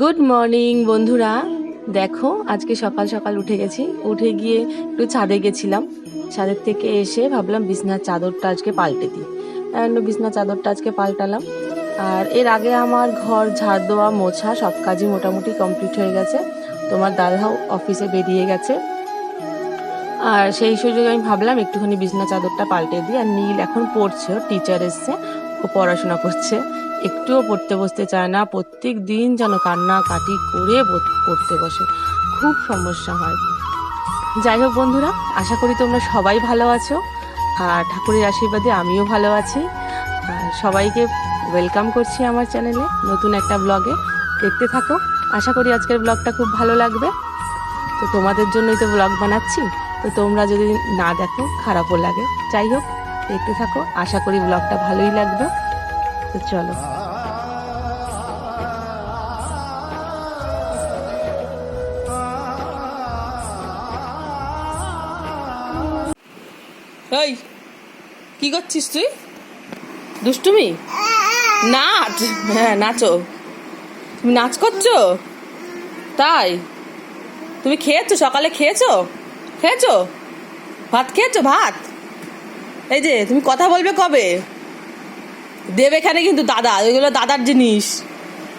Good morning বন্ধুরা, দেখো আজকে সকাল সকাল উঠে গেছি। উঠে গিয়ে একটু ছাদে গেছিলাম। ছাদের থেকে এসে ভাবলাম বিছনার চাদরটা আজকে পাল্টে দিই। বিছনার চাদরটা আজকে পাল্টালাম। আর এর আগে আমার ঘর ঝাড় দেওয়া মোছা সব কাজই মোটামুটি কমপ্লিট হয়ে গেছে। তোমার দাদাও অফিসে বেরিয়ে গেছে। আর সেই সুযোগে আমি ভাবলাম একটুখানি বিছনা চাদরটা পাল্টে দিই। আর নীল এখন পড়ছে, ওর টিচার এসছে, ও পড়াশোনা করছে। একটুও পড়তে বসতে চায় না, প্রত্যেক দিন যেন কান্নাকাটি করে পড়তে বসে, খুব সমস্যা হয়। যাই হোক বন্ধুরা, আশা করি তোমরা সবাই ভালো আছো, আর ঠাকুরের আশীর্বাদে আমিও ভালো আছি। আর সবাইকে ওয়েলকাম করছি আমার চ্যানেলে, নতুন একটা ব্লগে। দেখতে থাকো, আশা করি আজকের ব্লগটা খুব ভালো লাগবে। তো তোমাদের জন্যই তো ব্লগ বানাচ্ছি, তো তোমরা যদি না দেখো খারাপও লাগে। যাই হোক, দেখতে থাকো, আশা করি ব্লগটা ভালোই লাগবে। তো চলো। এই কি করছিস তুই? দুষ্টুমি? নাচ? হ্যাঁ নাচো। তুমি নাচ করছো? তাই? তুমি খেয়েছো? সকালে খেয়েছো? খেয়েছো ভাত? খেয়েছো ভাত? এই যে তুমি কথা বলবে কবে? দেব এখানে কিন্তু দাদা, ওইগুলো দাদার জিনিস,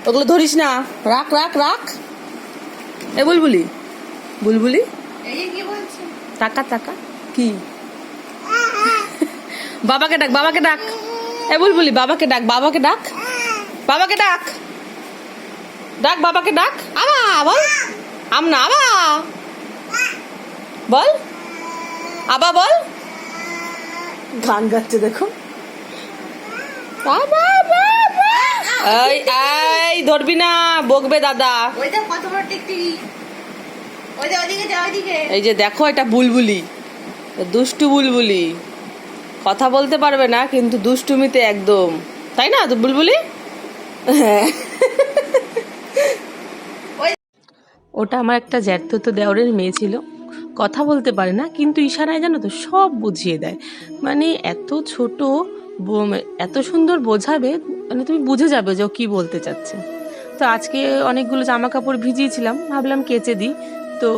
ওগুলো ধরিস না। রাখ রাখ রাখ। এ বুলবুলি, বুলবুলি টাকা টাকা কি? বাবাকে ডাক, বাবাকে ডাক। এ বুলবুলি, বাবাকে ডাক, বাবাকে ডাক, বাবাকে ডাক, ডাক বাবাকে ডাক। আমা বল, আম না আবা বল, আবা বল। গান গাচ্ছে দেখো। এই এই ধরবি না, বকবে দাদা। এই যে দেখো, এটা বুলবুলি, দুষ্টু বুলবুলি, কথা বলতে পারবে না কিন্তু দুষ্টুমিতে একদম, তাই না তো বুলবুলি? হ্যাঁ, ওটা আমার একটা জ্যাঠতো দেওরের মেয়ে ছিল। কথা বলতে পারে না কিন্তু ইশারায় জানো তো সব বুঝিয়ে দেয়। মানে এত ছোট, এত সুন্দর বোঝাবে, মানে তুমি বুঝে যাবে যে ও কী বলতে চাচ্ছে। তো আজকে অনেকগুলো জামা কাপড় ভিজিয়েছিলাম, ভাবলাম কেচে দিই। তো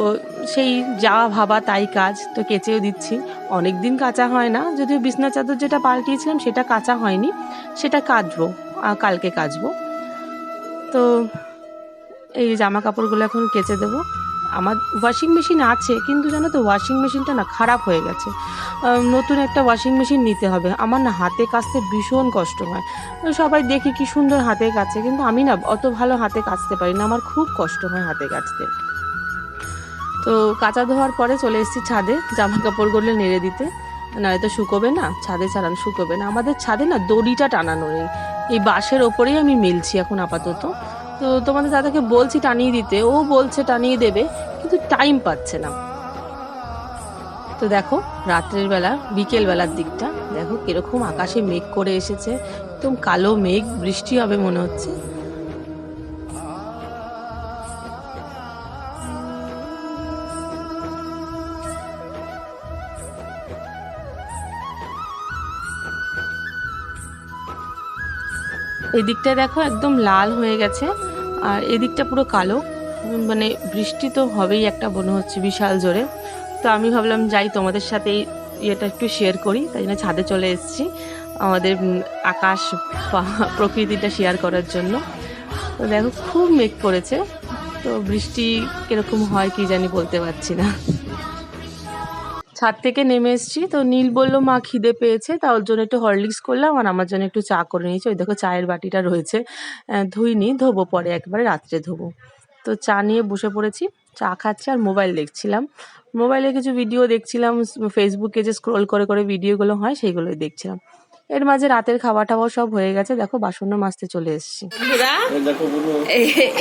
সেই যাওয়া ভাবা তাই কাজ, তো কেচেও দিচ্ছি। অনেক দিন কাচা হয় না, যদিও বিছনা চাদর যেটা পাল্টিয়েছিলাম সেটা কাচা হয়নি, সেটা কাচবো, কালকে কাচবো। তো এই জামা কাপড়গুলো এখন কেচে দেবো। আমার ওয়াশিং মেশিন আছে, কিন্তু জানো তো ওয়াশিং মেশিনটা না খারাপ হয়ে গেছে। নতুন একটা ওয়াশিং মেশিন নিতে হবে। আমার না হাতে কাচতে ভীষণ কষ্ট হয়। সবাই দেখি কি সুন্দর হাতে কাচে, কিন্তু আমি না অত ভালো হাতে কাচতে পারি না, আমার খুব কষ্ট হয় হাতে কাচতে। তো কাচা ধোয়ার পরে চলে এসেছি ছাদে জামা কাপড়গুলো নেড়ে দিতে, নয় তো শুকোবে না, ছাদে ছাড়ানো শুকোবে না। আমাদের ছাদে না দড়িটা টানানো নেই, এই বাঁশের ওপরেই আমি মিলছি এখন আপাতত। তো তোমাদের দাদাকে বলছি টানিয়ে দিতে, ও বলছে টানিয়ে দেবে, কিন্তু টাইম পাচ্ছে না। তো দেখো রাত্রের বেলা, বিকেল বেলার দিকটা দেখো কিরকম আকাশে মেঘ করে এসেছে, একদম কালো মেঘ, বৃষ্টি হবে মনে হচ্ছে। এই দিকটা দেখো একদম লাল হয়ে গেছে, আর এদিকটা পুরো কালো। মানে বৃষ্টি তো হবেই একটা মনে হচ্ছে বিশাল জোরে। তো আমি ভাবলাম যাই তোমাদের সাথে ইয়েটা একটু শেয়ার করি, তাই জন্য ছাদে চলে এসেছি আমাদের আকাশ প্রকৃতিটা শেয়ার করার জন্য। তো দেখো খুব মেঘ করেছে, তো বৃষ্টি কিরকম হয় কি জানি, বলতে পারছি না। ছাদ থেকে নেমে এসেছি, তো নীল বললো মা খিদে পেয়েছে, তার জন্য একটু হরলিক্স করলাম, আর আমার জন্য একটু চা করে নিয়েছি। ওই দেখো চায়ের বাটিটা রয়েছে, ধুইনি, ধোবো পরে, একবারে রাত্রে ধোবো। তো চা নিয়ে বসে পড়েছি, চা খাচ্ছি আর মোবাইল দেখছিলাম। মোবাইলে কিছু ভিডিও দেখছিলাম, ফেসবুকে যে স্ক্রোল করে করে ভিডিওগুলো হয় সেইগুলোই দেখছিলাম। এর মাঝে রাতের খাওয়া টাওয়া সব হয়ে গেছে, দেখো বাসনও মাজতে চলে এসেছি।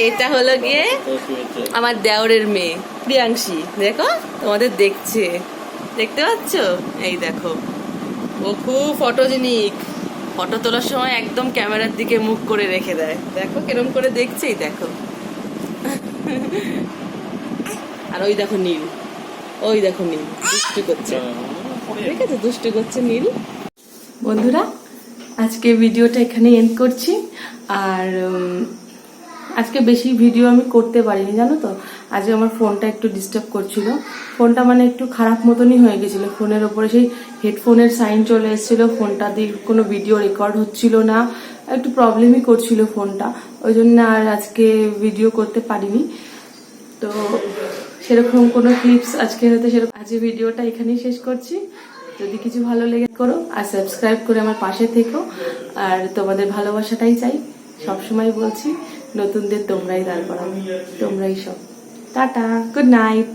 এটা হলো গিয়ে আমার দেওরের মেয়ে প্রিয়াংশী, দেখো তোমাদের দেখছে, দেখতে পাচ্ছ? এই দেখো, ও খুব ফটোজেনিক, ফটো তোলার সময় একদম ক্যামেরার দিকে মুখ করে রেখে দেয়, দেখো কিরম করে দেখছেই দেখো। আর ওই দেখো নীল, ওই দেখো নীল দুষ্টু করছে, ঠিক আছে, দুষ্টু করছে নীল। বন্ধুরা, আজকে ভিডিওটা এখানে এন্ড করছি। আর আজকে বেশি ভিডিও আমি করতে পারিনি, জানো তো, আজকে আমার ফোনটা একটু ডিস্টার্ব করছিল। ফোনটা মানে একটু খারাপ মতনই হয়ে গেছিলো, ফোনের ওপরে সেই হেডফোনের সাইন চলে এসেছিল, ফোনটা দিয়ে কোনো ভিডিও রেকর্ড হচ্ছিল না, একটু প্রবলেমই করছিল ফোনটা, ওই জন্য আর আজকে ভিডিও করতে পারিনি। তো সেরকম কোনো ক্লিপস আজকে হয়তো সেরকম, আজকে ভিডিওটা এখানেই শেষ করছি। যদি কিছু ভালো লেগে করো আর সাবস্ক্রাইব করে আমার পাশে থেকো। আর তোমাদের ভালোবাসাটাই চাই, সবসময় বলছি, নতুনদের তোমরাই দাঁড় করাবে, তোমরাই সব। Tata, good night.